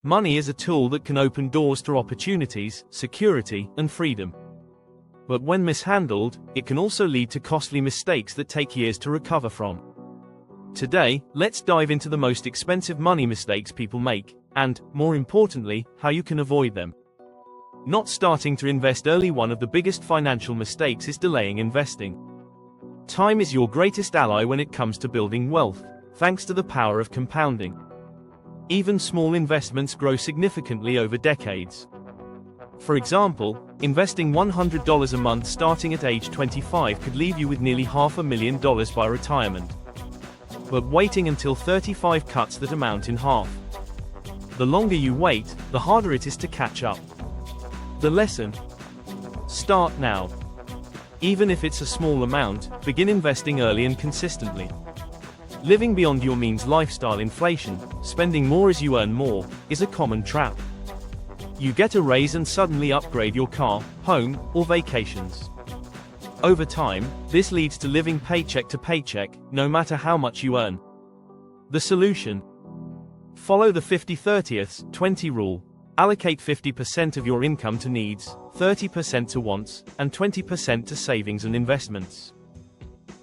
Money is a tool that can open doors to opportunities, security, and freedom. But when mishandled, it can also lead to costly mistakes that take years to recover from. Today, let's dive into the most expensive money mistakes people make, and, more importantly, how you can avoid them. Not starting to invest early. One of the biggest financial mistakes is delaying investing. Time is your greatest ally when it comes to building wealth, thanks to the power of compounding. Even small investments grow significantly over decades. For example, investing $100 a month starting at age 25 could leave you with nearly $500,000 by retirement. But waiting until 35 cuts that amount in half. The longer you wait, the harder it is to catch up. The lesson? Start now. Even if it's a small amount, begin investing early and consistently. Living beyond your means lifestyle inflation, spending more as you earn more, is a common trap. You get a raise and suddenly upgrade your car, home, or vacations. Over time, this leads to living paycheck to paycheck, no matter how much you earn. The solution? Follow the 50-30-20 rule. Allocate 50% of your income to needs, 30% to wants, and 20% to savings and investments.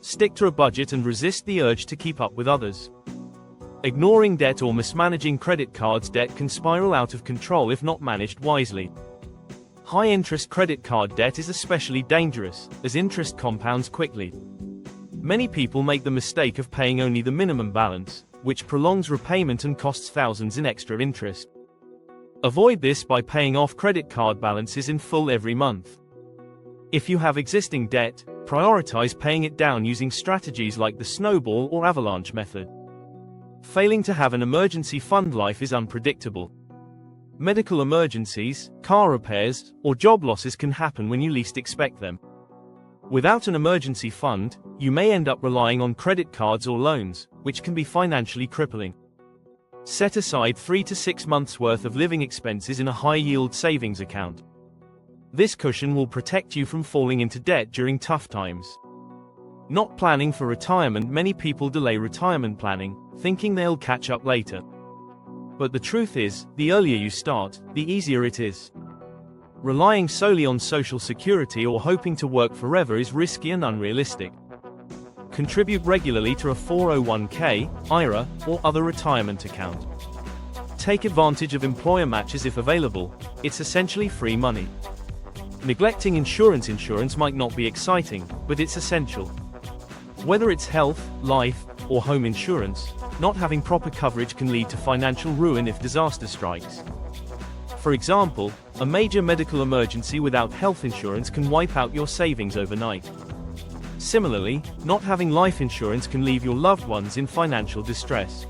Stick to a budget and resist the urge to keep up with others. Ignoring debt or mismanaging credit cards. Debt can spiral out of control if not managed wisely. High-interest credit card debt is especially dangerous, as interest compounds quickly. Many people make the mistake of paying only the minimum balance, which prolongs repayment and costs thousands in extra interest. Avoid this by paying off credit card balances in full every month. If you have existing debt, prioritize paying it down using strategies like the snowball or avalanche method. Failing to have an emergency fund. Life is unpredictable. Medical emergencies, car repairs, or job losses can happen when you least expect them. Without an emergency fund, you may end up relying on credit cards or loans, which can be financially crippling. Set aside 3 to 6 months' worth of living expenses in a high-yield savings account. This cushion will protect you from falling into debt during tough times. Not planning for retirement. Many people delay retirement planning, thinking they'll catch up later. But the truth is, the earlier you start, the easier it is. Relying solely on Social Security or hoping to work forever is risky and unrealistic. Contribute regularly to a 401k, IRA, or other retirement account. Take advantage of employer matches if available. It's essentially free money. Neglecting insurance. Insurance might not be exciting, but it's essential. Whether it's health, life, or home insurance, not having proper coverage can lead to financial ruin if disaster strikes. For example, a major medical emergency without health insurance can wipe out your savings overnight. Similarly, not having life insurance can leave your loved ones in financial distress.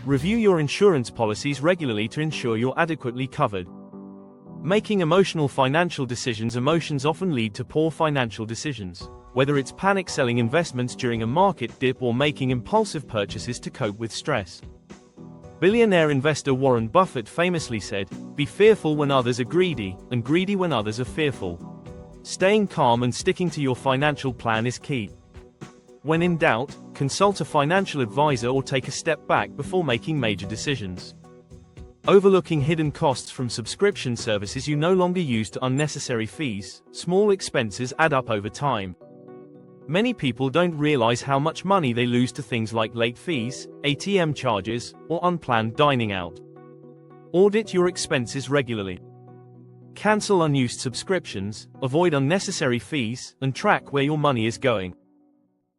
Review your insurance policies regularly to ensure you're adequately covered. Making emotional financial decisions. Emotions often lead to poor financial decisions, whether it's panic selling investments during a market dip or making impulsive purchases to cope with stress. Billionaire investor Warren Buffett famously said, "Be fearful when others are greedy, and greedy when others are fearful." Staying calm and sticking to your financial plan is key. When in doubt, consult a financial advisor or take a step back before making major decisions. Overlooking hidden costs from subscription services you no longer use to unnecessary fees. Small expenses add up over time. Many people don't realize how much money they lose to things like late fees, ATM charges, or unplanned dining out. Audit your expenses regularly. Cancel unused subscriptions, avoid unnecessary fees, and track where your money is going.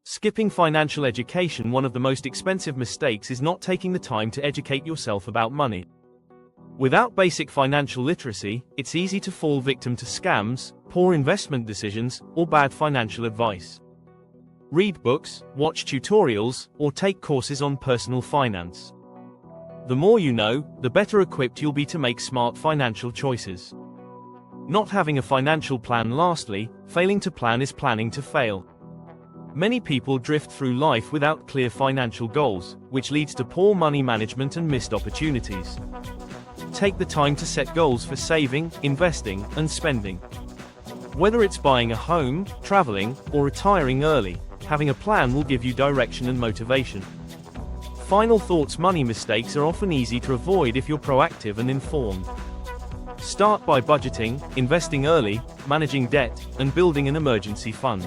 Skipping financial education. One of the most expensive mistakes is not taking the time to educate yourself about money. Without basic financial literacy, it's easy to fall victim to scams, poor investment decisions, or bad financial advice. Read books, watch tutorials, or take courses on personal finance. The more you know, the better equipped you'll be to make smart financial choices. Not having a financial plan. Lastly, failing to plan is planning to fail. Many people drift through life without clear financial goals, which leads to poor money management and missed opportunities. Take the time to set goals for saving, investing, and spending. Whether it's buying a home, traveling, or retiring early, having a plan will give you direction and motivation. Final thoughts: money mistakes are often easy to avoid if you're proactive and informed. Start by budgeting, investing early, managing debt, and building an emergency fund.